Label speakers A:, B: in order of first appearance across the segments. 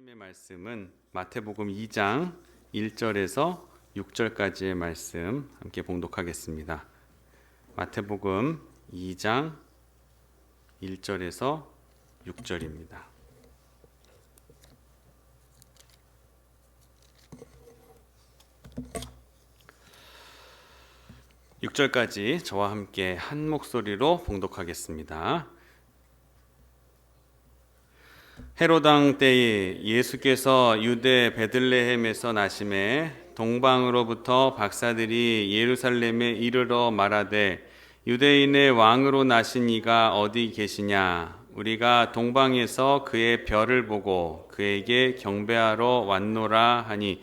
A: 하나님의 말씀은 마태복음 2장 1절에서 6절까지의 말씀 함께 봉독하겠습니다. 마태복음 2장 1절에서 6절입니다. (6절까지) 저와 함께 한 목소리로 봉독하겠습니다. 헤롯 왕 때에 예수께서 유대 베들레헴에서 나심에 동방으로부터 박사들이 예루살렘에 이르러 말하되 유대인의 왕으로 나신 이가 어디 계시냐? 우리가 동방에서 그의 별을 보고 그에게 경배하러 왔노라 하니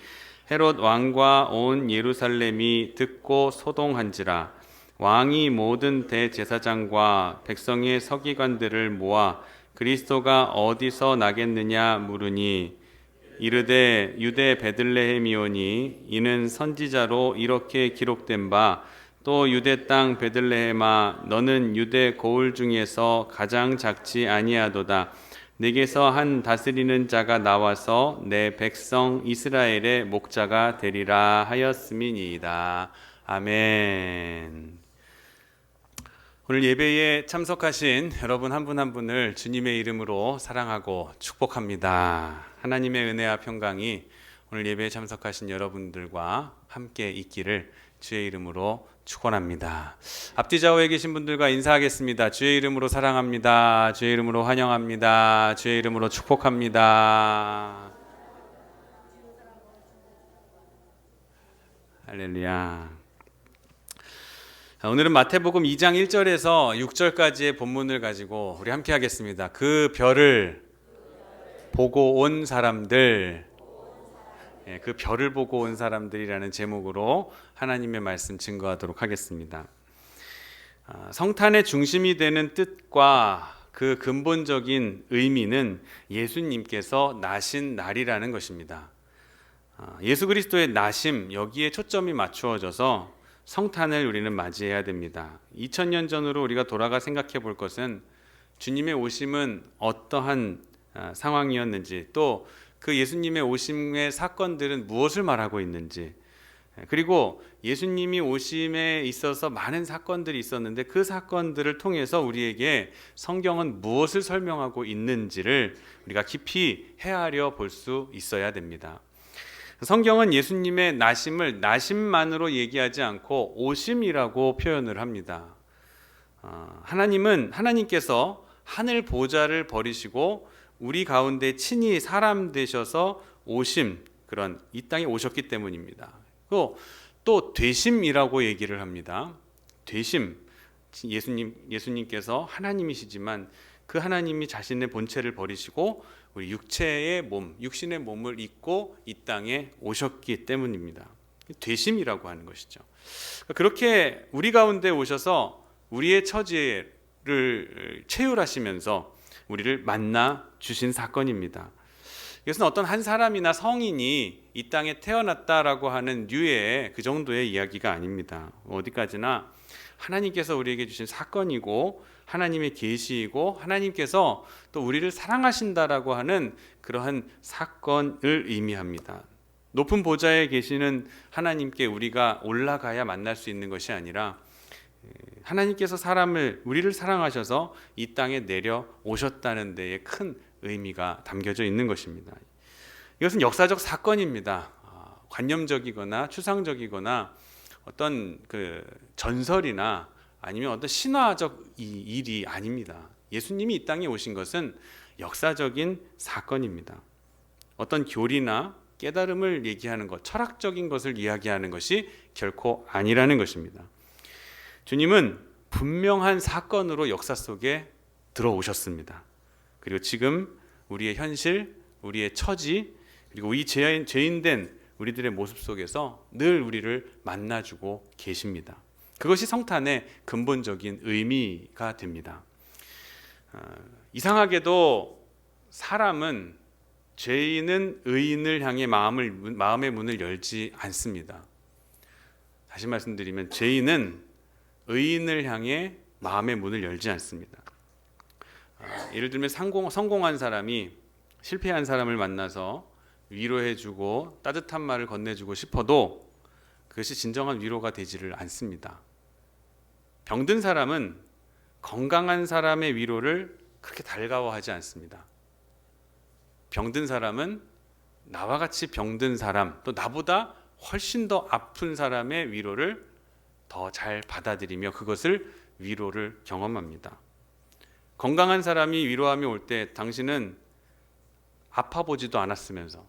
A: 헤롯 왕과 온 예루살렘이 듣고 소동한지라. 왕이 모든 대제사장과 백성의 서기관들을 모아 그리스도가 어디서 나겠느냐 물으니 이르되 유대 베들레헴이오니 이는 선지자로 이렇게 기록된 바 또 유대 땅 베들레헴아 너는 유대 고을 중에서 가장 작지 아니하도다. 내게서 한 다스리는 자가 나와서 내 백성 이스라엘의 목자가 되리라 하였음이니이다. 아멘. 오늘 예배에 참석하신 여러분 한 분 한 분을 주님의 이름으로 사랑하고 축복합니다. 하나님의 은혜와 평강이 오늘 예배에 참석하신 여러분들과 함께 있기를 주의 이름으로 축원합니다. 앞뒤 좌우에 계신 분들과 인사하겠습니다. 주의 이름으로 사랑합니다. 주의 이름으로 환영합니다. 주의 이름으로 축복합니다. 할렐루야. 오늘은 마태복음 2장 1절에서 6절까지의 본문을 가지고 우리 함께 하겠습니다. 그 별을 보고 온 사람들, 그 별을 보고 온 사람들이라는 제목으로 하나님의 말씀 증거하도록 하겠습니다. 성탄의 중심이 되는 뜻과 그 근본적인 의미는 예수님께서 나신 날이라는 것입니다. 예수 그리스도의 나심, 여기에 초점이 맞추어져서 성탄을 우리는 맞이해야 됩니다. 2000년 전으로 우리가 돌아가 생각해 볼 것은 주님의 오심은 어떠한 상황이었는지, 또 그 예수님의 오심의 사건들은 무엇을 말하고 있는지, 그리고 예수님이 오심에 있어서 많은 사건들이 있었는데 그 사건들을 통해서 우리에게 성경은 무엇을 설명하고 있는지를 우리가 깊이 헤아려 볼 수 있어야 됩니다. 성경은 예수님의 나심을 나심만으로 얘기하지 않고 오심이라고 표현을 합니다. 하나님께서 하늘 보좌를 버리시고 우리 가운데 친히 사람 되셔서 오심, 그런 이 땅에 오셨기 때문입니다. 또 되심이라고 얘기를 합니다. 되심, 예수님께서 하나님이시지만 그 하나님이 자신의 본체를 버리시고 우리 육체의 몸, 육신의 몸을 입고 이 땅에 오셨기 때문입니다. 되심이라고 하는 것이죠. 그렇게 우리 가운데 오셔서 우리의 처지를 체휼하시면서 우리를 만나 주신 사건입니다. 이것은 어떤 한 사람이나 성인이 이 땅에 태어났다라고 하는 류의 그 정도의 이야기가 아닙니다. 어디까지나 하나님께서 우리에게 주신 사건이고 하나님의 계시이고 하나님께서 또 우리를 사랑하신다라고 하는 그러한 사건을 의미합니다. 높은 보좌에 계시는 하나님께 우리가 올라가야 만날 수 있는 것이 아니라 하나님께서 우리를 사랑하셔서 이 땅에 내려오셨다는 데에 큰 의미가 담겨져 있는 것입니다. 이것은 역사적 사건입니다. 관념적이거나 추상적이거나 어떤 그 전설이나 아니면 어떤 신화적 일이 아닙니다. 예수님이 이 땅에 오신 것은 역사적인 사건입니다. 어떤 교리나 깨달음을 얘기하는 것, 철학적인 것을 이야기하는 것이 결코 아니라는 것입니다. 주님은 분명한 사건으로 역사 속에 들어오셨습니다. 그리고 지금 우리의 현실, 우리의 처지, 그리고 이 죄인된 우리들의 모습 속에서 늘 우리를 만나주고 계십니다. 그것이 성탄의 근본적인 의미가 됩니다. 이상하게도 사람은 죄인은 의인을 향해 마음의 문을 열지 않습니다. 다시 말씀드리면 죄인은 의인을 향해 마음의 문을 열지 않습니다. 예를 들면 성공한 사람이 실패한 사람을 만나서 위로해주고 따뜻한 말을 건네주고 싶어도 그것이 진정한 위로가 되지를 않습니다. 병든 사람은 건강한 사람의 위로를 그렇게 달가워하지 않습니다. 병든 사람은 나와 같이 병든 사람, 또 나보다 훨씬 더 아픈 사람의 위로를 더 잘 받아들이며 그것을 위로를 경험합니다. 건강한 사람이 위로하며 올 때 당신은 아파 보지도 않았으면서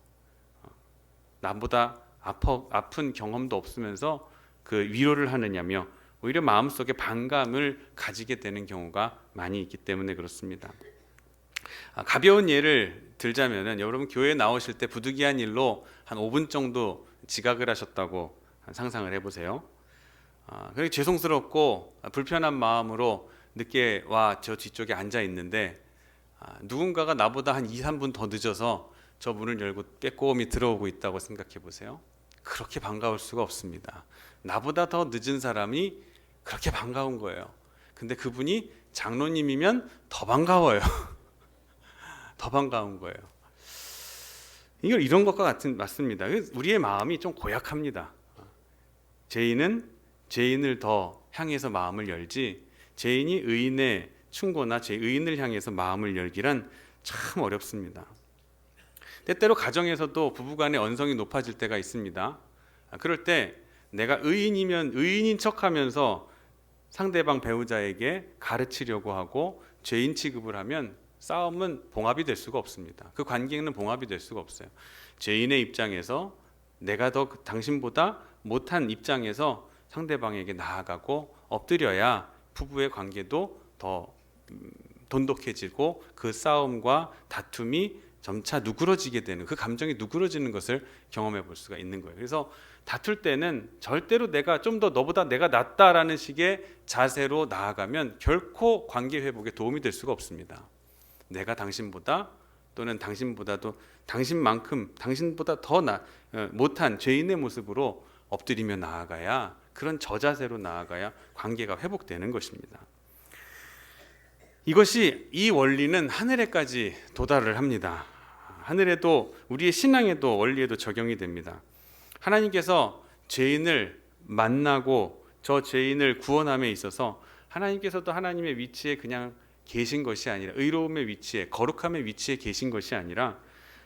A: 나보다 아픈 경험도 없으면서 그 위로를 하느냐며 오히려 마음속에 반감을 가지게 되는 경우가 많이 있기 때문에 그렇습니다. 가벼운 예를 들자면은 여러분 교회에 나오실 때 부득이한 일로 한 5분 정도 지각을 하셨다고 상상을 해보세요. 그리고 죄송스럽고 불편한 마음으로 늦게 와 저 뒤쪽에 앉아 있는데 누군가가 나보다 한 2, 3분 더 늦어서 저 문을 열고 빼꼼히 들어오고 있다고 생각해 보세요. 그렇게 반가울 수가 없습니다. 나보다 더 늦은 사람이 그렇게 반가운 거예요. 근데 그분이 장로님이면 더 반가워요. 더 반가운 거예요. 이걸 이런 것과 같은 맞습니다. 우리의 마음이 좀 고약합니다. 죄인은 죄인을 더 향해서 마음을 열지 죄인이 의인의 충고나 의인을 향해서 마음을 열기란 참 어렵습니다. 때때로 가정에서도 부부간의 언성이 높아질 때가 있습니다. 그럴 때 내가 의인이면 의인인 척하면서 상대방 배우자에게 가르치려고 하고 죄인 취급을 하면 싸움은 봉합이 될 수가 없습니다. 그 관계는 봉합이 될 수가 없어요. 죄인의 입장에서 내가 더 당신보다 못한 입장에서 상대방에게 나아가고 엎드려야 부부의 관계도 더 돈독해지고 그 싸움과 다툼이 점차 누그러지게 되는 그 감정이 누그러지는 것을 경험해 볼 수가 있는 거예요. 그래서 다툴 때는 절대로 내가 좀 더 너보다 내가 낫다라는 식의 자세로 나아가면 결코 관계 회복에 도움이 될 수가 없습니다. 내가 당신보다 또는 당신보다도 당신만큼 당신보다 더 못한 죄인의 모습으로 엎드리며 나아가야 그런 저자세로 나아가야 관계가 회복되는 것입니다. 이 원리는 하늘에까지 도달을 합니다. 하늘에도 우리의 신앙에도 원리에도 적용이 됩니다. 하나님께서 죄인을 만나고 저 죄인을 구원함에 있어서 하나님께서도 하나님의 위치에 그냥 계신 것이 아니라 의로움의 위치에 거룩함의 위치에 계신 것이 아니라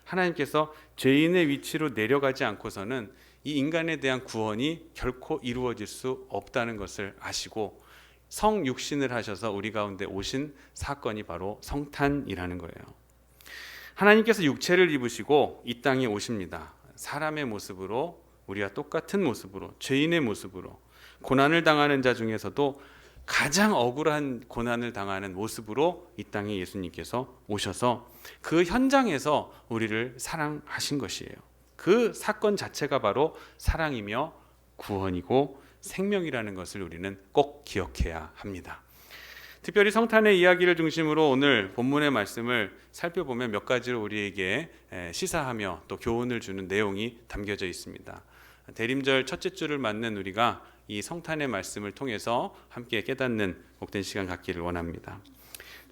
A: 하나님께서 죄인의 위치로 내려가지 않고서는 이 인간에 대한 구원이 결코 이루어질 수 없다는 것을 아시고 성육신을 하셔서 우리 가운데 오신 사건이 바로 성탄이라는 거예요. 하나님께서 육체를 입으시고 이 땅에 오십니다. 사람의 모습으로 우리와 똑같은 모습으로 죄인의 모습으로 고난을 당하는 자 중에서도 가장 억울한 고난을 당하는 모습으로 이 땅에 예수님께서 오셔서 그 현장에서 우리를 사랑하신 것이에요. 그 사건 자체가 바로 사랑이며 구원이고 생명이라는 것을 우리는 꼭 기억해야 합니다. 특별히 성탄의 이야기를 중심으로 오늘 본문의 말씀을 살펴보면 몇 가지로 우리에게 시사하며 또 교훈을 주는 내용이 담겨져 있습니다. 대림절 첫째 주를 맞는 우리가 이 성탄의 말씀을 통해서 함께 깨닫는 복된 시간 갖기를 원합니다.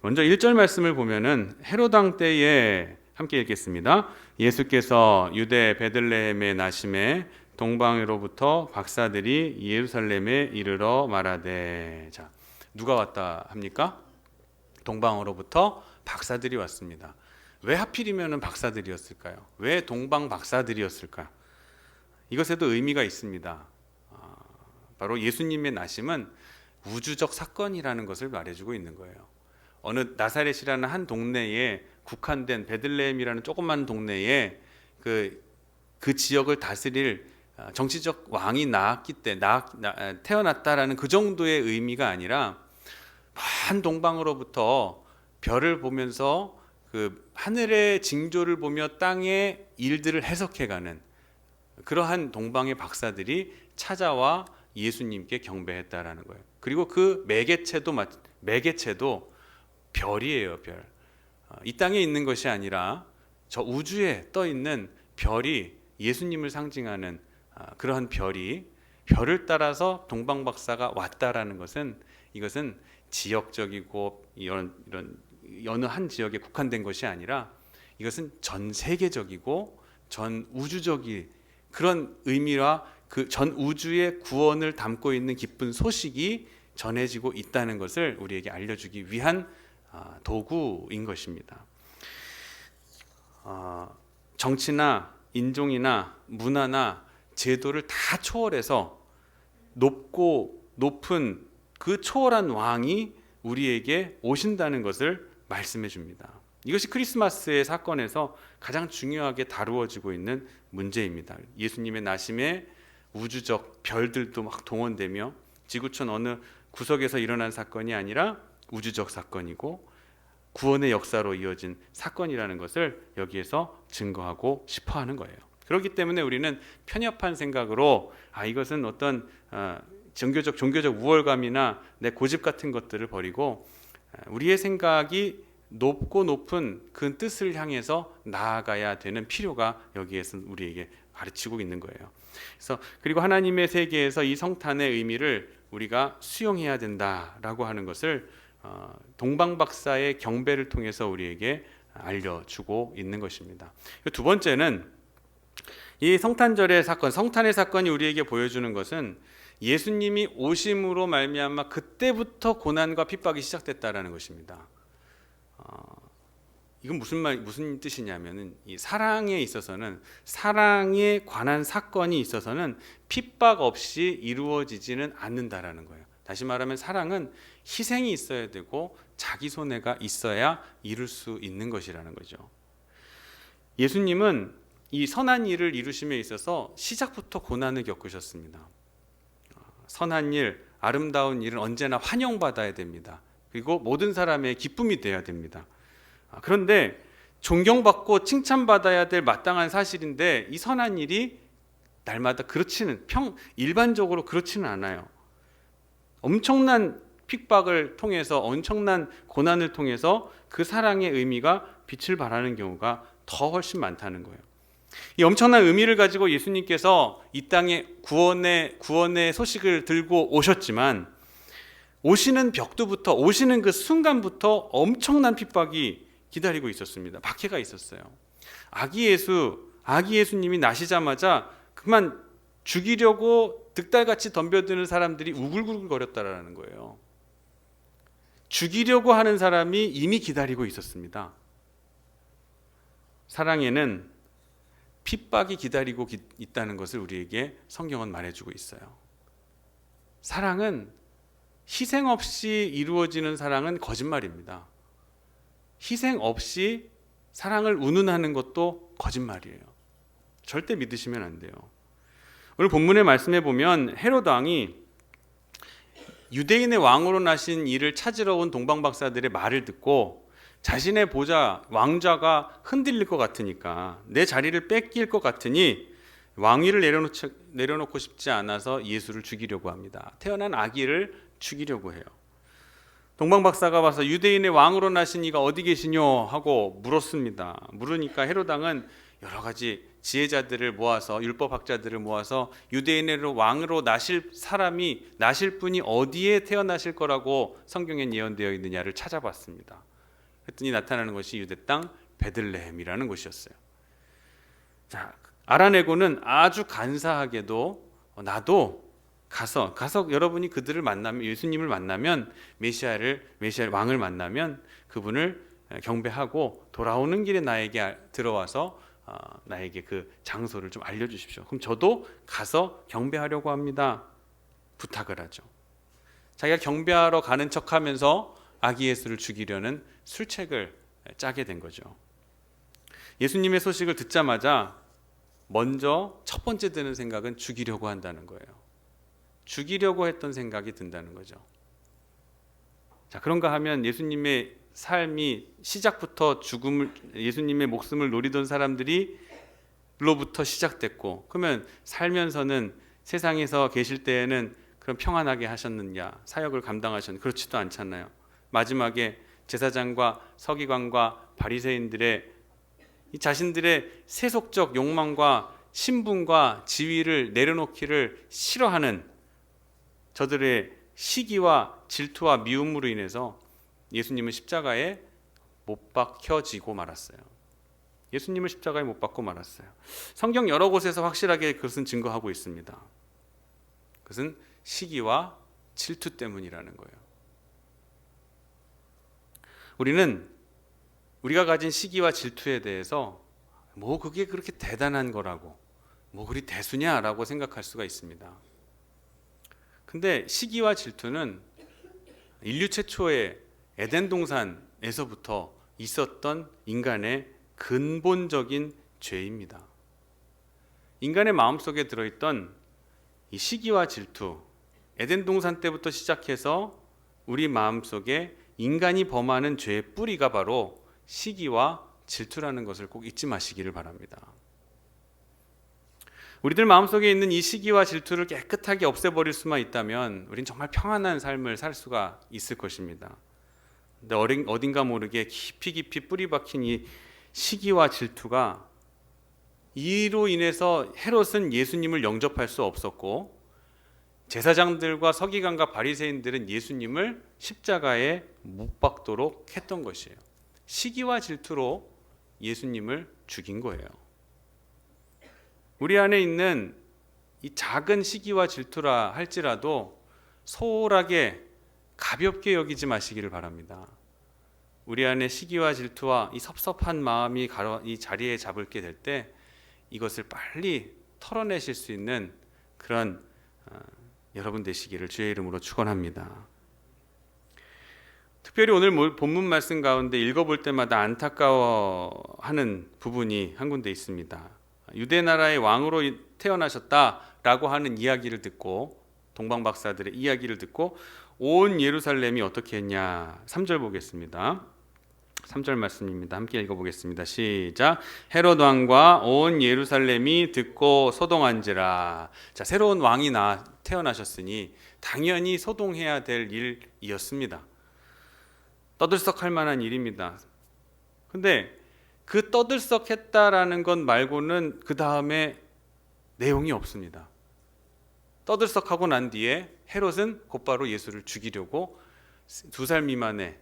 A: 먼저 1절 말씀을 보면은 헤롯 왕 때에 함께 읽겠습니다. 예수께서 유대 베들레헴에 나심에 동방으로부터 박사들이 예루살렘에 이르러 말하되. 자, 누가 왔다 합니까? 동방으로부터 박사들이 왔습니다. 왜 하필이면 박사들이었을까요? 왜 동방 박사들이었을까? 이것에도 의미가 있습니다. 바로 예수님의 나심은 우주적 사건이라는 것을 말해주고 있는 거예요. 어느 나사렛이라는 한 동네에 국한된 베들레헴이라는 조그만 동네에 그 지역을 다스릴 정치적 왕이 태어났다라는 그 정도의 의미가 아니라 한 동방으로부터 별을 보면서 그 하늘의 징조를 보며 땅의 일들을 해석해가는 그러한 동방의 박사들이 찾아와 예수님께 경배했다라는 거예요. 그리고 그 매개체도 별이에요, 별. 이 땅에 있는 것이 아니라 저 우주에 떠 있는 별이 예수님을 상징하는 그러한 별을 따라서 동방 박사가 왔다라는 것은 이것은 지역적이고 이런 어느 한 지역에 국한된 것이 아니라 이것은 전 세계적이고 전 우주적인 그런 의미와 그 전 우주의 구원을 담고 있는 기쁜 소식이 전해지고 있다는 것을 우리에게 알려주기 위한 도구인 것입니다. 정치나 인종이나 문화나 제도를 다 초월해서 높은 그 초월한 왕이 우리에게 오신다는 것을 말씀해 줍니다. 이것이 크리스마스의 사건에서 가장 중요하게 다루어지고 있는 문제입니다. 예수님의 나심에 우주적 별들도 막 동원되며 지구촌 어느 구석에서 일어난 사건이 아니라 우주적 사건이고 구원의 역사로 이어진 사건이라는 것을 여기에서 증거하고 싶어 하는 거예요. 그렇기 때문에 우리는 편협한 생각으로 이것은 어떤 종교적 우월감이나 내 고집 같은 것들을 버리고 우리의 생각이 높은 그 뜻을 향해서 나아가야 되는 필요가 여기에서 우리에게 가르치고 있는 거예요. 그래서 그리고 하나님의 세계에서 이 성탄의 의미를 우리가 수용해야 된다라고 하는 것을 동방박사의 경배를 통해서 우리에게 알려주고 있는 것입니다. 두 번째는 이 성탄절의 사건, 성탄의 사건이 우리에게 보여주는 것은 예수님이 오심으로 말미암아 그때부터 고난과 핍박이 시작됐다라는 것입니다. 이건 무슨 뜻이냐면은 이 사랑에 있어서는 사랑에 관한 사건이 있어서는 핍박 없이 이루어지지는 않는다라는 거예요. 다시 말하면 사랑은 희생이 있어야 되고 자기 손해가 있어야 이룰 수 있는 것이라는 거죠. 예수님은 이 선한 일을 이루심에 있어서 시작부터 고난을 겪으셨습니다. 선한 일, 아름다운 일은 언제나 환영받아야 됩니다. 그리고 모든 사람의 기쁨이 되어야 됩니다. 그런데 존경받고 칭찬받아야 될 마땅한 사실인데 이 선한 일이 날마다 일반적으로 그렇지는 않아요. 엄청난 핍박을 통해서 엄청난 고난을 통해서 그 사랑의 의미가 빛을 발하는 경우가 더 훨씬 많다는 거예요. 이 엄청난 의미를 가지고 예수님께서 이 땅에 구원의 소식을 들고 오셨지만 오시는 벽두부터 오시는 그 순간부터 엄청난 핍박이 기다리고 있었습니다. 박해가 있었어요. 아기 예수님이 나시자마자 그만 죽이려고 득달같이 덤벼드는 사람들이 우글우글거렸다라는 거예요. 죽이려고 하는 사람이 이미 기다리고 있었습니다. 사랑에는 핍박이 기다리고 있다는 것을 우리에게 성경은 말해주고 있어요. 사랑은 희생 없이 이루어지는 사랑은 거짓말입니다. 희생 없이 사랑을 운운하는 것도 거짓말이에요. 절대 믿으시면 안 돼요. 오늘 본문의 말씀에 보면 헤롯 왕이 유대인의 왕으로 나신 이를 찾으러 온 동방박사들의 말을 듣고 자신의 보좌 왕좌가 흔들릴 것 같으니까 내 자리를 뺏길 것 같으니 왕위를 내려놓고 싶지 않아서 예수를 죽이려고 합니다. 태어난 아기를 죽이려고 해요. 동방박사가 와서 유대인의 왕으로 나신 이가 어디 계시뇨 하고 물었습니다. 물으니까 헤롯 왕은 여러 가지 지혜자들을 모아서 율법학자들을 모아서 유대인의 왕으로 나실 분이 어디에 태어나실 거라고 성경에 예언되어 있느냐를 찾아봤습니다. 그랬더니 나타나는 것이 유대 땅 베들레헴이라는 곳이었어요. 자, 알아내고는 아주 간사하게도 나도 가서 여러분이 그들을 만나면 예수님을 만나면 메시아 왕을 만나면 그분을 경배하고 돌아오는 길에 나에게 들어와서 나에게 그 장소를 좀 알려주십시오. 그럼 저도 가서 경배하려고 합니다. 부탁을 하죠. 자기가 경배하러 가는 척하면서 아기 예수를 죽이려는 술책을 짜게 된 거죠. 예수님의 소식을 듣자마자 먼저 첫 번째 드는 생각은 죽이려고 한다는 거예요. 죽이려고 했던 생각이 든다는 거죠. 자, 그런가 하면 예수님의 삶이 시작부터 예수님의 목숨을 노리던 사람들로부터 시작됐고, 그러면 살면서는 세상에서 계실 때에는 그럼 평안하게 하셨느냐, 사역을 감당하셨느냐, 그렇지도 않잖아요. 마지막에 제사장과 서기관과 바리새인들의 자신들의 세속적 욕망과 신분과 지위를 내려놓기를 싫어하는 저들의 시기와 질투와 미움으로 인해서 예수님은 십자가에 못 박혀지고 말았어요. 예수님을 십자가에 못 박고 말았어요. 성경 여러 곳에서 확실하게 그것은 증거하고 있습니다. 그것은 시기와 질투 때문이라는 거예요. 우리는 우리가 가진 시기와 질투에 대해서 뭐 그게 그렇게 대단한 거라고, 뭐 그리 대수냐라고 생각할 수가 있습니다. 근데 시기와 질투는 인류 최초의 에덴 동산에서부터 있었던 인간의 근본적인 죄입니다. 인간의 마음속에 들어있던 이 시기와 질투, 에덴 동산 때부터 시작해서 우리 마음속에 인간이 범하는 죄의 뿌리가 바로 시기와 질투라는 것을 꼭 잊지 마시기를 바랍니다. 우리들 마음속에 있는 이 시기와 질투를 깨끗하게 없애버릴 수만 있다면 우린 정말 평안한 삶을 살 수가 있을 것입니다. 근데 어딘가 모르게 깊이 뿌리 박힌 이 시기와 질투가, 이로 인해서 헤롯은 예수님을 영접할 수 없었고 제사장들과 서기관과 바리새인들은 예수님을 십자가에 못 박도록 했던 것이에요. 시기와 질투로 예수님을 죽인 거예요. 우리 안에 있는 이 작은 시기와 질투라 할지라도 소홀하게 가볍게 여기지 마시기를 바랍니다. 우리 안에 시기와 질투와 이 섭섭한 마음이 이 자리에 잡을게 될 때 이것을 빨리 털어내실 수 있는 그런 여러분 되시기를 주의 이름으로 축원합니다. 특별히 오늘 본문 말씀 가운데 읽어볼 때마다 안타까워하는 부분이 한 군데 있습니다. 유대 나라의 왕으로 태어나셨다라고 하는 이야기를 듣고, 동방 박사들의 이야기를 듣고 온 예루살렘이 어떻게 했냐. 3절 보겠습니다. 3절 말씀입니다. 함께 읽어보겠습니다. 시작. 헤롯 왕과 온 예루살렘이 듣고 소동한지라. 자, 새로운 왕이 태어나셨으니 당연히 소동해야 될 일이었습니다. 떠들썩할 만한 일입니다. 근데 그 떠들썩했다라는 것 말고는 그 다음에 내용이 없습니다. 떠들썩하고 난 뒤에 헤롯은 곧바로 예수를 죽이려고 2살 미만의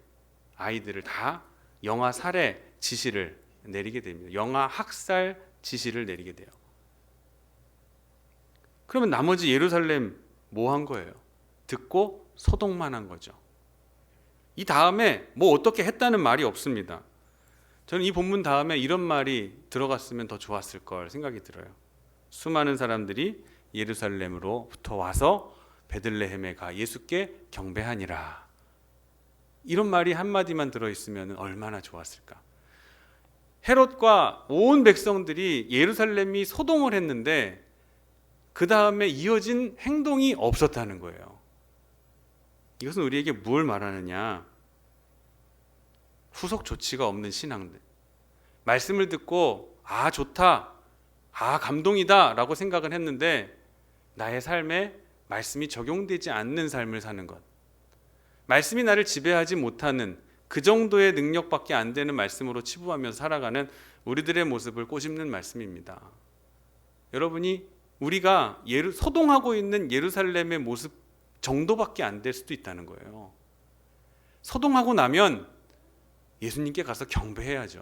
A: 아이들을 다 영아 살해 지시를 내리게 됩니다. 영아 학살 지시를 내리게 돼요. 그러면 나머지 예루살렘 뭐 한 거예요? 듣고 소동만 한 거죠. 이 다음에 뭐 어떻게 했다는 말이 없습니다. 저는 이 본문 다음에 이런 말이 들어갔으면 더 좋았을 걸 생각이 들어요. 수많은 사람들이 예루살렘으로부터 와서 베들레헴에 가 예수께 경배하니라. 이런 말이 한마디만 들어있으면 얼마나 좋았을까. 헤롯과 온 백성들이 예루살렘이 소동을 했는데 그 다음에 이어진 행동이 없었다는 거예요. 이것은 우리에게 뭘 말하느냐. 후속 조치가 없는 신앙들. 말씀을 듣고 아 좋다, 아 감동이다 라고 생각은 했는데 나의 삶에 말씀이 적용되지 않는 삶을 사는 것. 말씀이 나를 지배하지 못하는 그 정도의 능력밖에 안 되는 말씀으로 치부하면서 살아가는 우리들의 모습을 꼬집는 말씀입니다. 여러분이 우리가 소동하고 있는 예루살렘의 모습 정도밖에 안 될 수도 있다는 거예요. 소동하고 나면 예수님께 가서 경배해야죠.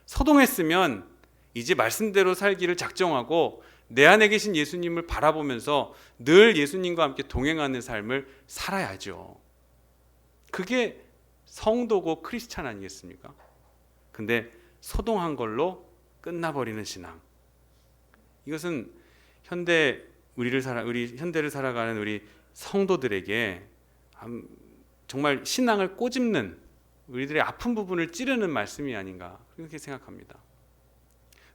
A: 소동했으면 이제 말씀대로 살기를 작정하고 내 안에 계신 예수님을 바라보면서 늘 예수님과 함께 동행하는 삶을 살아야죠. 그게 성도고 크리스찬 아니겠습니까? 근데 소동한 걸로 끝나버리는 신앙. 이것은 우리 현대를 살아가는 우리 성도들에게 정말 신앙을 꼬집는, 우리들의 아픈 부분을 찌르는 말씀이 아닌가 그렇게 생각합니다.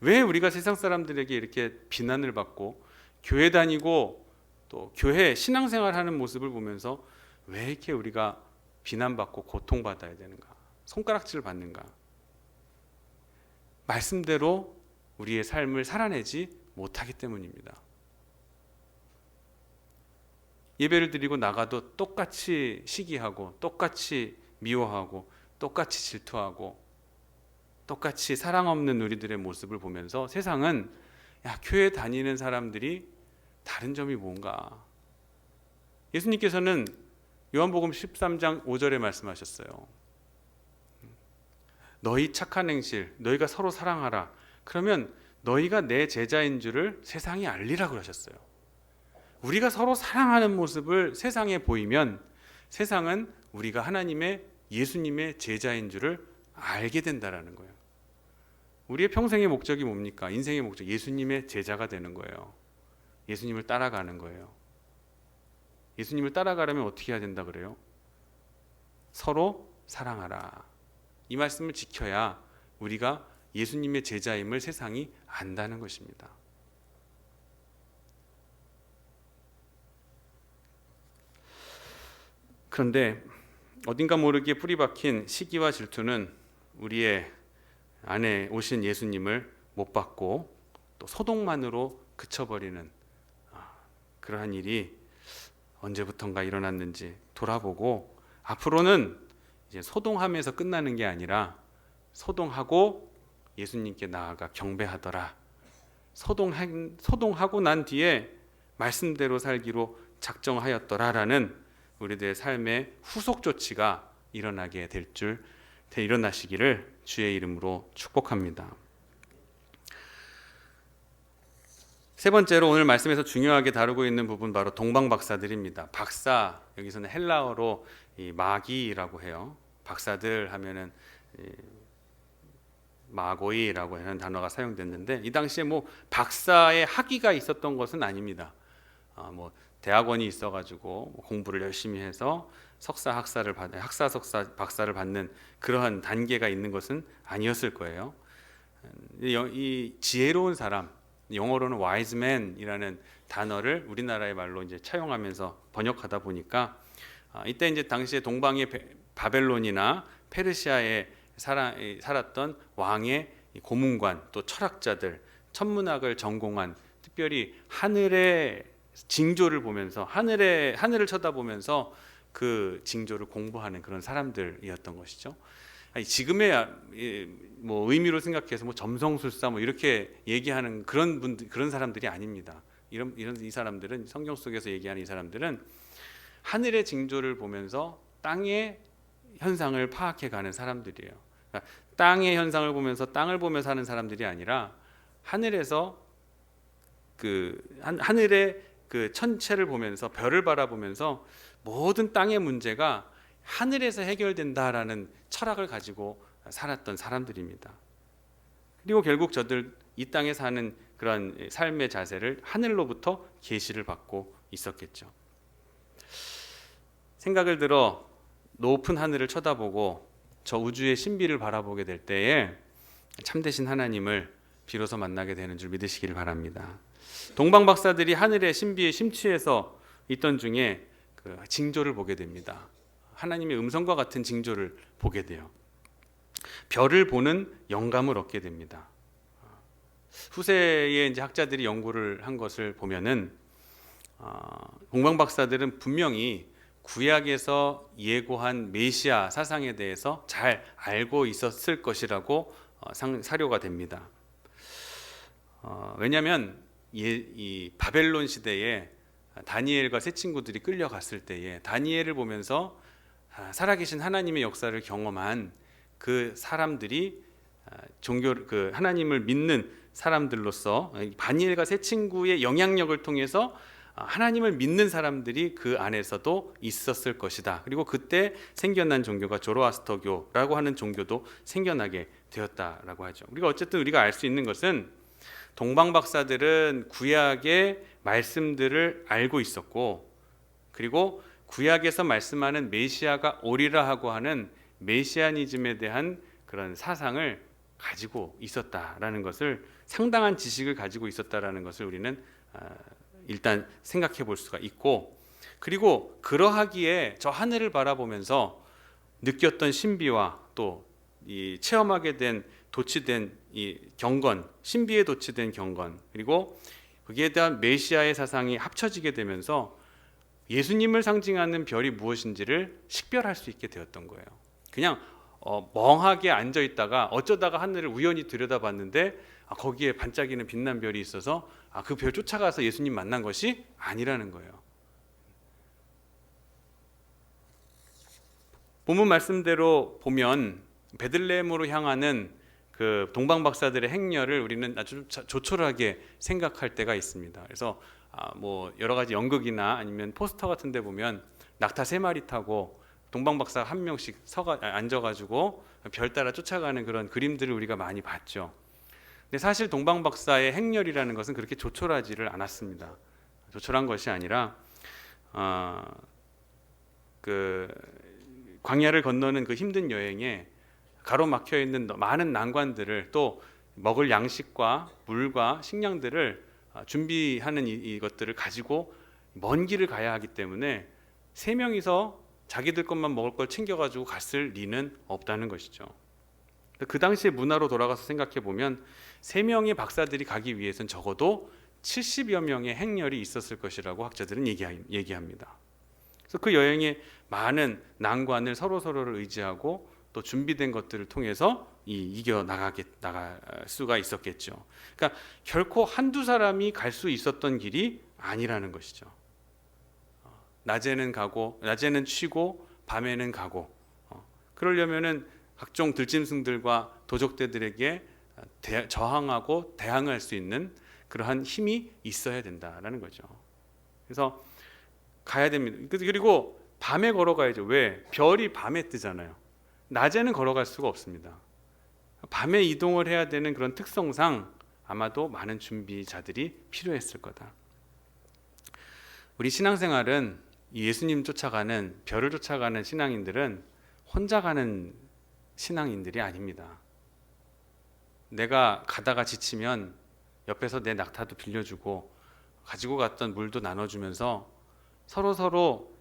A: 왜 우리가 세상 사람들에게 이렇게 비난을 받고 교회 다니고 또 교회 신앙생활하는 모습을 보면서 왜 이렇게 우리가 비난받고 고통받아야 되는가, 손가락질을 받는가? 말씀대로 우리의 삶을 살아내지 못하기 때문입니다. 예배를 드리고 나가도 똑같이 시기하고 똑같이 미워하고 똑같이 질투하고 똑같이 사랑 없는 우리들의 모습을 보면서 세상은 야, 교회 다니는 사람들이 다른 점이 뭔가. 예수님께서는 요한복음 13장 5절에 말씀하셨어요. 너희 착한 행실, 너희가 서로 사랑하라. 그러면 너희가 내 제자인 줄을 세상에 알리라 그러셨어요. 우리가 서로 사랑하는 모습을 세상에 보이면 세상은 우리가 하나님의 예수님의 제자인 줄을 알게 된다라는 거예요. 우리의 평생의 목적이 뭡니까? 인생의 목적, 예수님의 제자가 되는 거예요. 예수님을 따라가는 거예요. 예수님을 따라가려면 어떻게 해야 된다 그래요? 서로 사랑하라. 이 말씀을 지켜야 우리가 예수님의 제자임을 세상이 안다는 것입니다. 그런데 어딘가 모르게 뿌리박힌 시기와 질투는 우리의 안에 오신 예수님을 못 받고 또 소동만으로 그쳐버리는 그러한 일이 언제부턴가 일어났는지 돌아보고 앞으로는 이제 소동함에서 끝나는 게 아니라 소동하고 예수님께 나아가 경배하더라. 소동하고 난 뒤에 말씀대로 살기로 작정하였더라라는 우리들의 삶의 후속 조치가 일어나게 일어나시기를 주의 이름으로 축복합니다. 세 번째로 오늘 말씀에서 중요하게 다루고 있는 부분 바로 동방박사들입니다. 박사, 여기서는 헬라어로 마기라고 해요. 박사들 하면은 마고이라고 하는 단어가 사용됐는데 이 당시에 뭐 박사의 학위가 있었던 것은 아닙니다. 뭐 대학원이 있어가지고 공부를 열심히 해서 석사, 석사, 박사를 받는 그러한 단계가 있는 것은 아니었을 거예요. 이 지혜로운 사람, 영어로는 wise man이라는 단어를 우리나라의 말로 이제 차용하면서 번역하다 보니까 이때 이제 당시에 동방의 바벨론이나 페르시아에 살았던 왕의 고문관 또 철학자들, 천문학을 전공한 특별히 하늘의 징조를 보면서 하늘을 쳐다보면서 그 징조를 공부하는 그런 사람들이었던 것이죠. 지금의 뭐 의미로 생각해서 뭐 점성술사 뭐 이렇게 얘기하는 그런 사람들이 아닙니다. 이 사람들은 성경 속에서 얘기하는 이 사람들은 하늘의 징조를 보면서 땅의 현상을 파악해가는 사람들이에요. 그러니까 땅의 현상을 보면서 땅을 보면서 하는 사람들이 아니라 하늘에서 하늘의 그 천체를 보면서 별을 바라보면서 모든 땅의 문제가 하늘에서 해결된다라는 철학을 가지고 살았던 사람들입니다. 그리고 결국 저들 이 땅에 사는 그런 삶의 자세를 하늘로부터 계시를 받고 있었겠죠. 생각을 들어 높은 하늘을 쳐다보고 저 우주의 신비를 바라보게 될 때에 참되신 하나님을 비로소 만나게 되는 줄 믿으시기를 바랍니다. 동방 박사들이 하늘의 신비에 심취해서 있던 중에 그 징조를 보게 됩니다. 하나님의 음성과 같은 징조를 보게 돼요. 별을 보는 영감을 얻게 됩니다. 후세의 이제 학자들이 연구를 한 것을 보면은 동방 박사들은 분명히 구약에서 예고한 메시아 사상에 대해서 잘 알고 있었을 것이라고 사료가 됩니다. 왜냐하면 이 바벨론 시대에 다니엘과 세 친구들이 끌려갔을 때에 다니엘을 보면서 살아계신 하나님의 역사를 경험한 그 사람들이 그 하나님을 믿는 사람들로서 다니엘과 세 친구의 영향력을 통해서 하나님을 믿는 사람들이 그 안에서도 있었을 것이다. 그리고 그때 생겨난 종교가 조로아스터교라고 하는 종교도 생겨나게 되었다라고 하죠. 우리가 알 수 있는 것은 동방 박사들은 구약의 말씀들을 알고 있었고, 그리고 구약에서 말씀하는 메시아가 오리라 하고 하는 메시아니즘에 대한 그런 사상을 가지고 있었다라는 것을, 상당한 지식을 가지고 있었다라는 것을 우리는 일단 생각해 볼 수가 있고, 그리고 그러하기에 저 하늘을 바라보면서 느꼈던 신비와 또 이 체험하게 된 도취된 이 경건, 신비에 도취된 경건, 그리고 거기에 대한 메시아의 사상이 합쳐지게 되면서 예수님을 상징하는 별이 무엇인지를 식별할 수 있게 되었던 거예요. 그냥 멍하게 앉아 있다가 어쩌다가 하늘을 우연히 들여다봤는데 거기에 반짝이는 빛난 별이 있어서 그 별 쫓아가서 예수님 만난 것이 아니라는 거예요. 본문 말씀대로 보면 베들레헴으로 향하는 그 동방 박사들의 행렬을 우리는 아주 조촐하게 생각할 때가 있습니다. 그래서 뭐 여러 가지 연극이나 아니면 포스터 같은 데 보면 낙타 3마리 타고 동방 박사 한 명씩 앉아가지고 별 따라 쫓아가는 그런 그림들을 우리가 많이 봤죠. 근데 사실 동방 박사의 행렬이라는 것은 그렇게 조촐하지를 않았습니다. 조촐한 것이 아니라 그 광야를 건너는 그 힘든 여행에 가로막혀 있는 많은 난관들을, 또 먹을 양식과 물과 식량들을 준비하는 이것들을 가지고 먼 길을 가야 하기 때문에 3명이서 자기들 것만 먹을 걸 챙겨가지고 갔을 리는 없다는 것이죠. 그 당시의 문화로 돌아가서 생각해 보면 3명의 박사들이 가기 위해서는 적어도 70여 명의 행렬이 있었을 것이라고 학자들은 얘기합니다. 그래서 그 여행에 많은 난관을 서로를 의지하고 또 준비된 것들을 통해서 이겨 나갈 수가 있었겠죠. 그러니까 결코 한두 사람이 갈 수 있었던 길이 아니라는 것이죠. 낮에는 쉬고 밤에는 가고, 그러려면은 각종 들짐승들과 도적대들에게 저항하고 대항할 수 있는 그러한 힘이 있어야 된다라는 거죠. 그래서 가야 됩니다. 그리고 밤에 걸어가야죠. 왜? 별이 밤에 뜨잖아요. 낮에는 걸어갈 수가 없습니다. 밤에 이동을 해야 되는 그런 특성상 아마도 많은 준비자들이 필요했을 거다. 우리 신앙생활은 예수님 쫓아가는, 별을 쫓아가는 신앙인들은 혼자 가는 신앙인들이 아닙니다. 내가 가다가 지치면 옆에서 내 낙타도 빌려주고 가지고 갔던 물도 나눠주면서 서로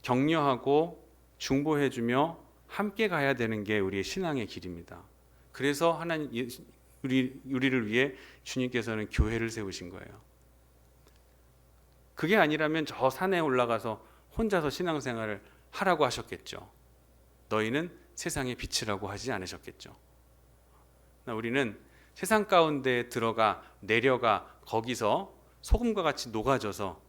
A: 격려하고 중보해주며 함께 가야 되는 게 우리의 신앙의 길입니다. 그래서 하나님 우리를 위해 주님께서는 교회를 세우신 거예요. 그게 아니라면 저 산에 올라가서 혼자서 신앙생활을 하라고 하셨겠죠. 너희는 세상의 빛이라고 하지 않으셨겠죠. 우리는 세상 가운데 내려가 거기서 소금과 같이 녹아져서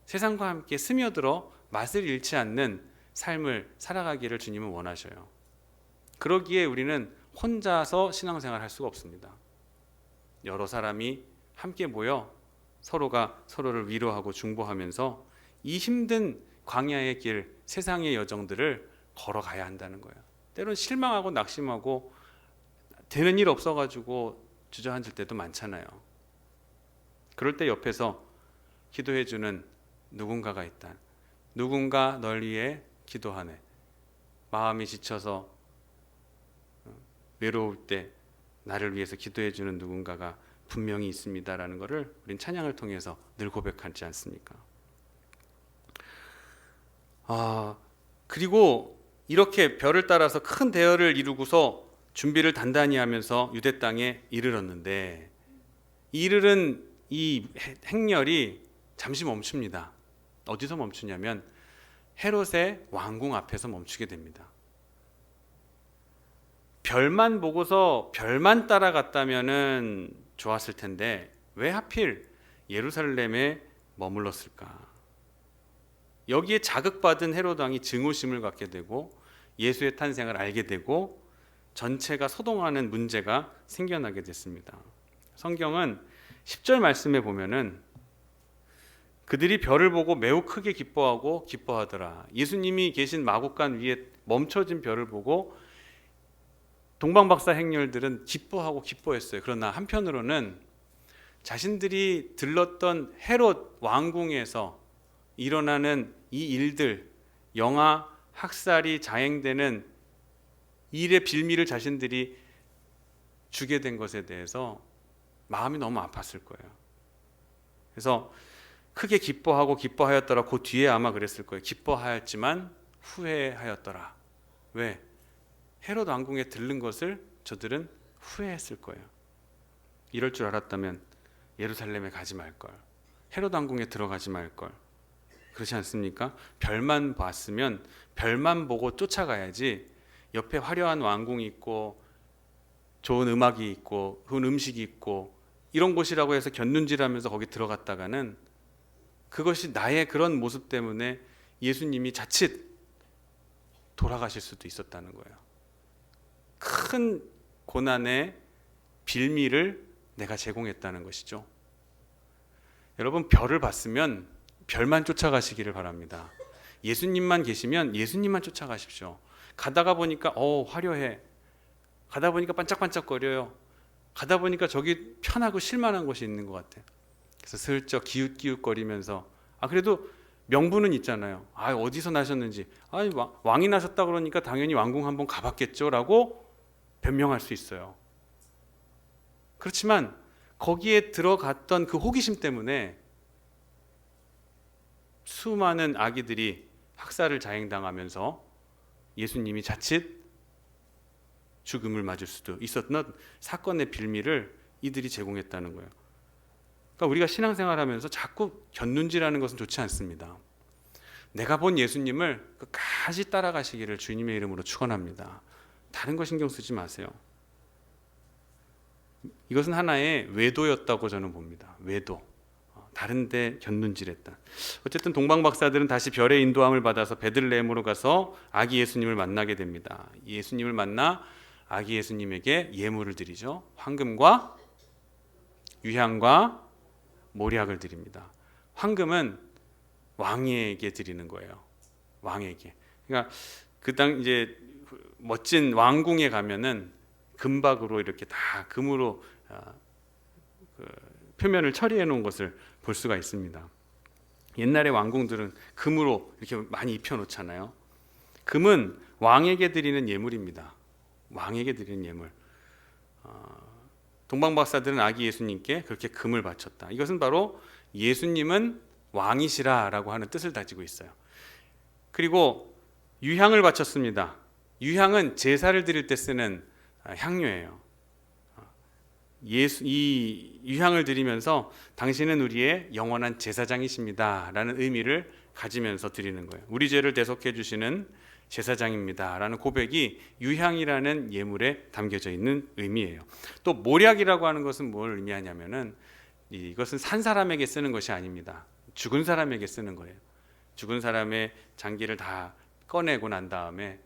A: 세상과 함께 스며들어 맛을 잃지 않는 삶을 살아가기를 주님은 원하셔요. 그러기에 우리는 혼자서 신앙생활을 할 수가 없습니다. 여러 사람이 함께 모여 서로가 서로를 위로하고 중보하면서 이 힘든 광야의 길, 세상의 여정들을 걸어가야 한다는 거예요. 때로는 실망하고 낙심하고 되는 일 없어가지고 주저앉을 때도 많잖아요. 그럴 때 옆에서 기도해주는 누군가가 있다. 누군가 널 위해 기도하네. 마음이 지쳐서 외로울 때 나를 위해서 기도해주는 누군가가 분명히 있습니다라는 것을 우린 찬양을 통해서 늘 고백하지 않습니까? 그리고 이렇게 별을 따라서 큰 대열을 이루고서 준비를 단단히 하면서 유대 땅에 이르렀는데, 이르른 이 행렬이 잠시 멈춥니다. 어디서 멈추냐면 헤롯의 왕궁 앞에서 멈추게 됩니다. 별만 보고서 별만 따라갔다면은 좋았을 텐데 왜 하필 예루살렘에 머물렀을까? 여기에 자극받은 헤롯 왕이 증오심을 갖게 되고 예수의 탄생을 알게 되고 전체가 소동하는 문제가 생겨나게 됐습니다. 성경은 10절 말씀에 보면은 그들이 별을 보고 매우 크게 기뻐하고 기뻐하더라. 예수님이 계신 마국간 위에 멈춰진 별을 보고 동방박사 행렬들은 기뻐하고 기뻐했어요. 그러나 한편으로는 자신들이 들렀던 헤롯 왕궁에서 일어나는 이 일들, 영아 학살이 자행되는 일의 빌미를 자신들이 주게 된 것에 대해서 마음이 너무 아팠을 거예요. 그래서 크게 기뻐하고 기뻐하였더라. 그 뒤에 아마 그랬을 거예요. 기뻐하였지만 후회하였더라. 왜? 헤롯 왕궁에 들른 것을 저들은 후회했을 거예요. 이럴 줄 알았다면 예루살렘에 가지 말걸, 헤롯 왕궁에 들어가지 말걸. 그렇지 않습니까? 별만 봤으면 별만 보고 쫓아가야지, 옆에 화려한 왕궁이 있고 좋은 음악이 있고 좋은 음식이 있고 이런 곳이라고 해서 곁눈질하면서 거기 들어갔다가는 그것이 나의 그런 모습 때문에 예수님이 자칫 돌아가실 수도 있었다는 거예요. 큰 고난의 빌미를 내가 제공했다는 것이죠. 여러분, 별을 봤으면 별만 쫓아가시기를 바랍니다. 예수님만 계시면 예수님만 쫓아가십시오. 가다가 보니까 화려해. 가다 보니까 반짝반짝거려요. 가다 보니까 저기 편하고 쉴만한 곳이 있는 것 같아요. 그래서 슬쩍 기웃기웃거리면서 그래도 명분은 있잖아요. 어디서 나셨는지. 왕이 나셨다 그러니까 당연히 왕궁 한번 가봤겠죠 라고 변명할 수 있어요. 그렇지만 거기에 들어갔던 그 호기심 때문에 수많은 아기들이 학살을 자행당하면서 예수님이 자칫 죽음을 맞을 수도 있었던 사건의 빌미를 이들이 제공했다는 거예요. 그러니까 우리가 신앙생활하면서 자꾸 곁눈질하는 것은 좋지 않습니다. 내가 본 예수님을 끝까지 따라가시기를 주님의 이름으로 축원합니다. 다른 거 신경 쓰지 마세요. 이것은 하나의 외도였다고 저는 봅니다. 외도. 다른 데 곁눈질했다. 어쨌든 동방박사들은 다시 별의 인도함을 받아서 베들레헴으로 가서 아기 예수님을 만나게 됩니다. 예수님을 만나 아기 예수님에게 예물을 드리죠. 황금과 유향과 모략을 드립니다. 황금은 왕에게 드리는 거예요. 왕에게. 그러니까 그 당 이제 멋진 왕궁에 가면은 금박으로 이렇게 다 금으로 표면을 처리해 놓은 것을 볼 수가 있습니다. 옛날의 왕궁들은 금으로 이렇게 많이 입혀 놓잖아요. 금은 왕에게 드리는 예물입니다. 왕에게 드리는 예물. 동방박사들은 아기 예수님께 그렇게 금을 바쳤다. 이것은 바로 예수님은 왕이시라라고 하는 뜻을 가지고 있어요. 그리고 유향을 바쳤습니다. 유향은 제사를 드릴 때 쓰는 향료예요. 이 유향을 드리면서 당신은 우리의 영원한 제사장이십니다 라는 의미를 가지면서 드리는 거예요. 우리 죄를 대속해 주시는 제사장입니다 라는 고백이 유향이라는 예물에 담겨져 있는 의미예요. 또 모략이라고 하는 것은 뭘 의미하냐면은 이것은 산 사람에게 쓰는 것이 아닙니다. 죽은 사람에게 쓰는 거예요. 죽은 사람의 장기를 다 꺼내고 난 다음에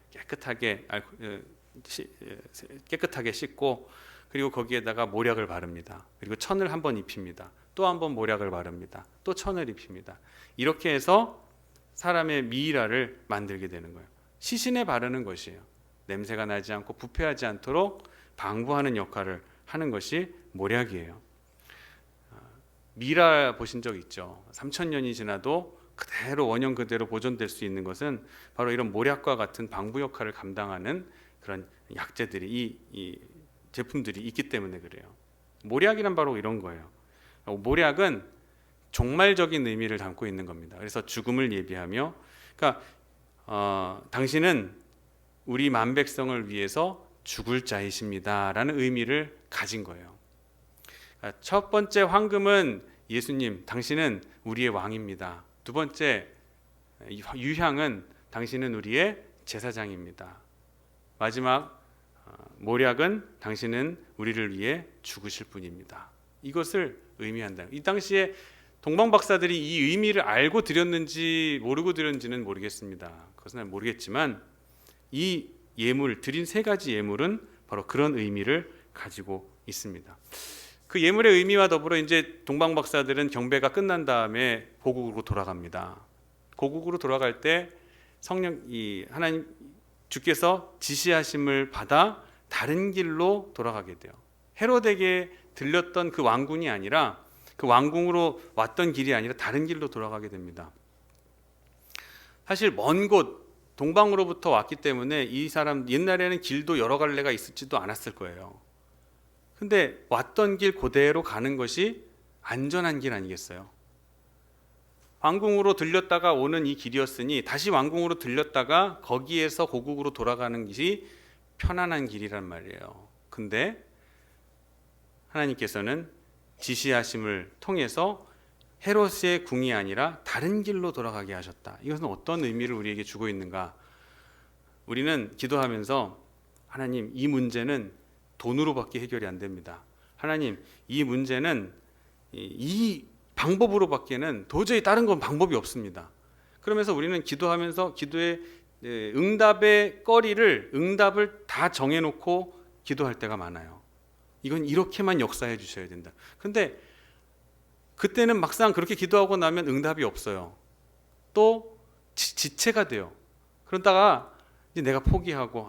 A: 깨끗하게 씻고 그리고 거기에다가 모략을 바릅니다. 그리고 천을 한번 입힙니다. 또 한번 모략을 바릅니다. 또 천을 입힙니다. 이렇게 해서 사람의 미이라를 만들게 되는 거예요. 시신에 바르는 것이에요. 냄새가 나지 않고 부패하지 않도록 방부하는 역할을 하는 것이 모략이에요. 미라 보신 적 있죠? 3000년이 지나도 그대로 원형 그대로 보존될 수 있는 것은 바로 이런 모략과 같은 방부 역할을 감당하는 그런 약재들이 이 제품들이 있기 때문에 그래요. 모략이란 바로 이런 거예요. 모략은 종말적인 의미를 담고 있는 겁니다. 그래서 죽음을 예비하며, 그러니까 당신은 우리 만백성을 위해서 죽을 자이십니다라는 의미를 가진 거예요. 그러니까 첫 번째 황금은 예수님, 당신은 우리의 왕입니다. 두 번째 유향은 당신은 우리의 제사장입니다. 마지막 모략은 당신은 우리를 위해 죽으실 분입니다. 이것을 의미한다. 이 당시에 동방박사들이 이 의미를 알고 드렸는지 모르고 드렸는지는 모르겠습니다. 그것은 모르겠지만 이 예물, 드린 세 가지 예물은 바로 그런 의미를 가지고 있습니다. 그 예물의 의미와 더불어 이제 동방박사들은 경배가 끝난 다음에 고국으로 돌아갑니다. 고국으로 돌아갈 때 하나님 주께서 지시하심을 받아 다른 길로 돌아가게 돼요. 헤롯에게 들렸던 그 왕궁이 아니라 그 왕궁으로 왔던 길이 아니라 다른 길로 돌아가게 됩니다. 사실 먼 곳 동방으로부터 왔기 때문에 이 사람 옛날에는 길도 여러 갈래가 있을지도 않았을 거예요. 근데 왔던 길 그대로 가는 것이 안전한 길 아니겠어요? 왕궁으로 들렸다가 오는 이 길이었으니 다시 왕궁으로 들렸다가 거기에서 고국으로 돌아가는 길이 편안한 길이란 말이에요. 근데 하나님께서는 지시하심을 통해서 헤롯의 궁이 아니라 다른 길로 돌아가게 하셨다. 이것은 어떤 의미를 우리에게 주고 있는가? 우리는 기도하면서 하나님, 이 문제는 돈으로밖에 해결이 안 됩니다. 하나님, 이 문제는 이 방법으로밖에는 도저히 다른 건 방법이 없습니다. 그러면서 우리는 기도하면서 기도의 응답의 응답을 다 정해놓고 기도할 때가 많아요. 이건 이렇게만 역사해 주셔야 된다. 근데 그때는 막상 그렇게 기도하고 나면 응답이 없어요. 또 지체가 돼요. 그러다가 이제 내가 포기하고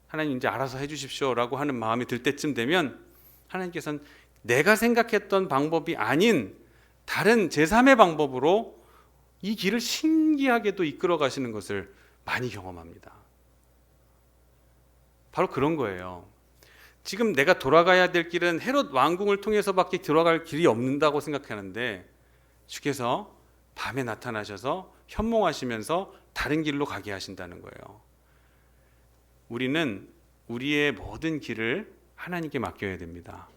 A: 하나님 이제 알아서 해주십시오라고 하는 마음이 들 때쯤 되면 하나님께서는 내가 생각했던 방법이 아닌 다른 제3의 방법으로 이 길을 신기하게도 이끌어 가시는 것을 많이 경험합니다. 바로 그런 거예요. 지금 내가 돌아가야 될 길은 헤롯 왕궁을 통해서밖에 들어갈 길이 없는다고 생각하는데 주께서 밤에 나타나셔서 현몽하시면서 다른 길로 가게 하신다는 거예요. 우리는 우리의 모든 길을 하나님께 맡겨야 됩니다.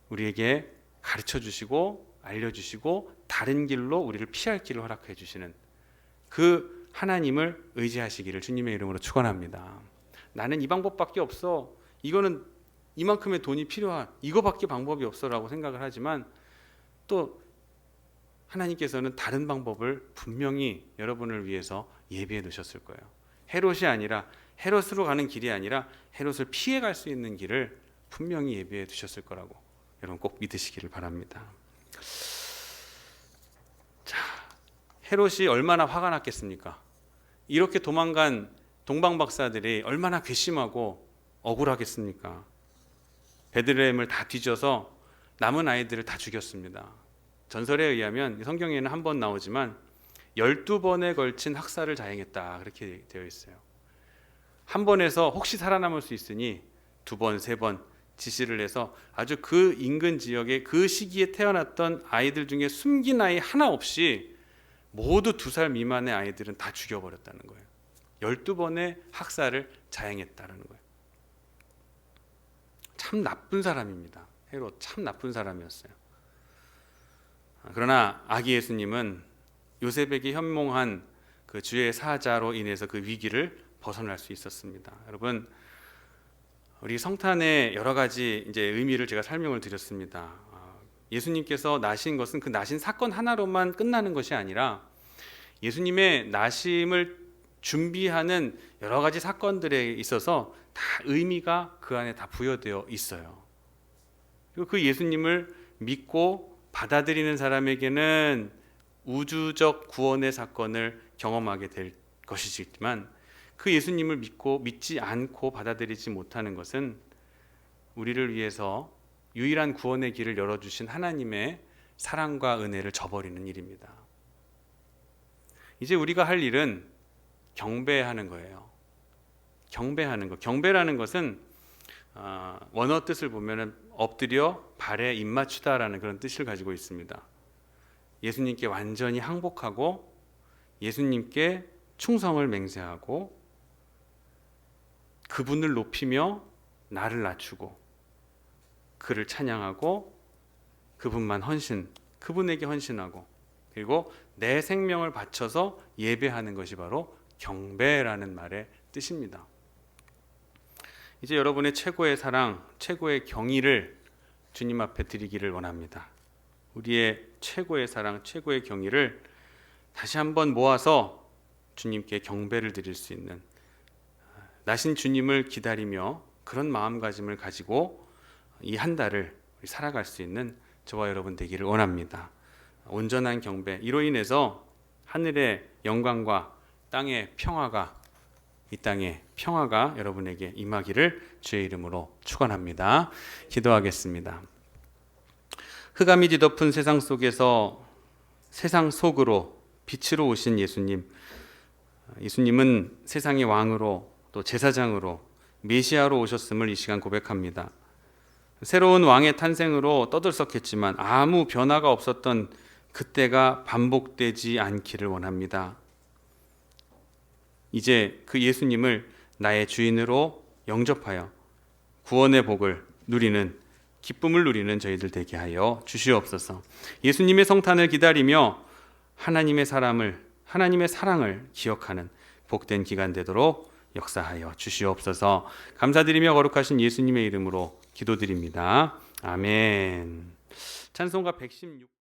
A: 우리에게 가르쳐 주시고 알려주시고 다른 길로 우리를 피할 길을 허락해 주시는 그 하나님을 의지하시기를 주님의 이름으로 축원합니다. 나는 이 방법밖에 없어, 이거는 이만큼의 돈이 필요한, 이거밖에 방법이 없어라고 생각을 하지만 또 하나님께서는 다른 방법을 분명히 여러분을 위해서 예비해 두셨을 거예요. 헤롯이 아니라, 헤롯으로 가는 길이 아니라 헤롯을 피해 갈 수 있는 길을 분명히 예비해 두셨을 거라고 여러분 꼭 믿으시기를 바랍니다. 자, 헤롯이 얼마나 화가 났겠습니까? 이렇게 도망간 동방박사들이 얼마나 괘씸하고 억울하겠습니까? 베들레헴을 다 뒤져서 남은 아이들을 다 죽였습니다. 전설에 의하면 성경에는 한 번 나오지만 12번에 걸친 학살을 자행했다, 그렇게 되어 있어요. 한 번에서 혹시 살아남을 수 있으니 2번, 3번 지시를 해서 아주 그 인근 지역에 그 시기에 태어났던 아이들 중에 숨긴 아이 하나 없이 모두 2살 미만의 아이들은 다 죽여버렸다는 거예요. 12번의 학살을 자행했다는 거예요. 참 나쁜 사람입니다. 헤롯 참 나쁜 사람이었어요. 그러나 아기 예수님은 요셉에게 현몽한 그 주의 사자로 인해서 그 위기를 벗어날 수 있었습니다. 여러분, 우리 성탄의 여러 가지 이제 의미를 제가 설명을 드렸습니다. 예수님께서 나신 것은 그 나신 사건 하나로만 끝나는 것이 아니라 예수님의 나심을 준비하는 여러 가지 사건들에 있어서 다 의미가 그 안에 다 부여되어 있어요. 그리고 그 예수님을 믿고 받아들이는 사람에게는 우주적 구원의 사건을 경험하게 될 것이지만 그 예수님을 믿지 않고 받아들이지 못하는 것은 우리를 위해서 유일한 구원의 길을 열어주신 하나님의 사랑과 은혜를 저버리는 일입니다. 이제 우리가 할 일은 경배하는 거예요. 경배하는 것. 경배라는 것은 원어 뜻을 보면 엎드려 발에 입맞추다라는 그런 뜻을 가지고 있습니다. 예수님께 완전히 항복하고 예수님께 충성을 맹세하고 그분을 높이며 나를 낮추고 그를 찬양하고 그분에게 헌신하고 그리고 내 생명을 바쳐서 예배하는 것이 바로 경배라는 말의 뜻입니다. 이제 여러분의 최고의 사랑, 최고의 경의를 주님 앞에 드리기를 원합니다. 우리의 최고의 사랑, 최고의 경의를 다시 한번 모아서 주님께 경배를 드릴 수 있는, 나신 주님을 기다리며 그런 마음가짐을 가지고 이 한 달을 살아갈 수 있는 저와 여러분 되기를 원합니다. 온전한 경배, 이로 인해서 하늘의 영광과 땅의 평화가, 이 땅의 평화가 여러분에게 임하기를 주의 이름으로 축원합니다. 기도하겠습니다. 흑암이 뒤덮은 세상 속에서 세상 속으로 빛으로 오신 예수님은 세상의 왕으로 또 제사장으로 메시아로 오셨음을 이 시간 고백합니다. 새로운 왕의 탄생으로 떠들썩했지만 아무 변화가 없었던 그때가 반복되지 않기를 원합니다. 이제 그 예수님을 나의 주인으로 영접하여 구원의 복을 누리는, 기쁨을 누리는 저희들 되게 하여 주시옵소서. 예수님의 성탄을 기다리며 하나님의 사랑을 기억하는 복된 기간 되도록 역사하여 주시옵소서. 감사드리며 거룩하신 예수님의 이름으로 기도드립니다. 아멘. 찬송가 116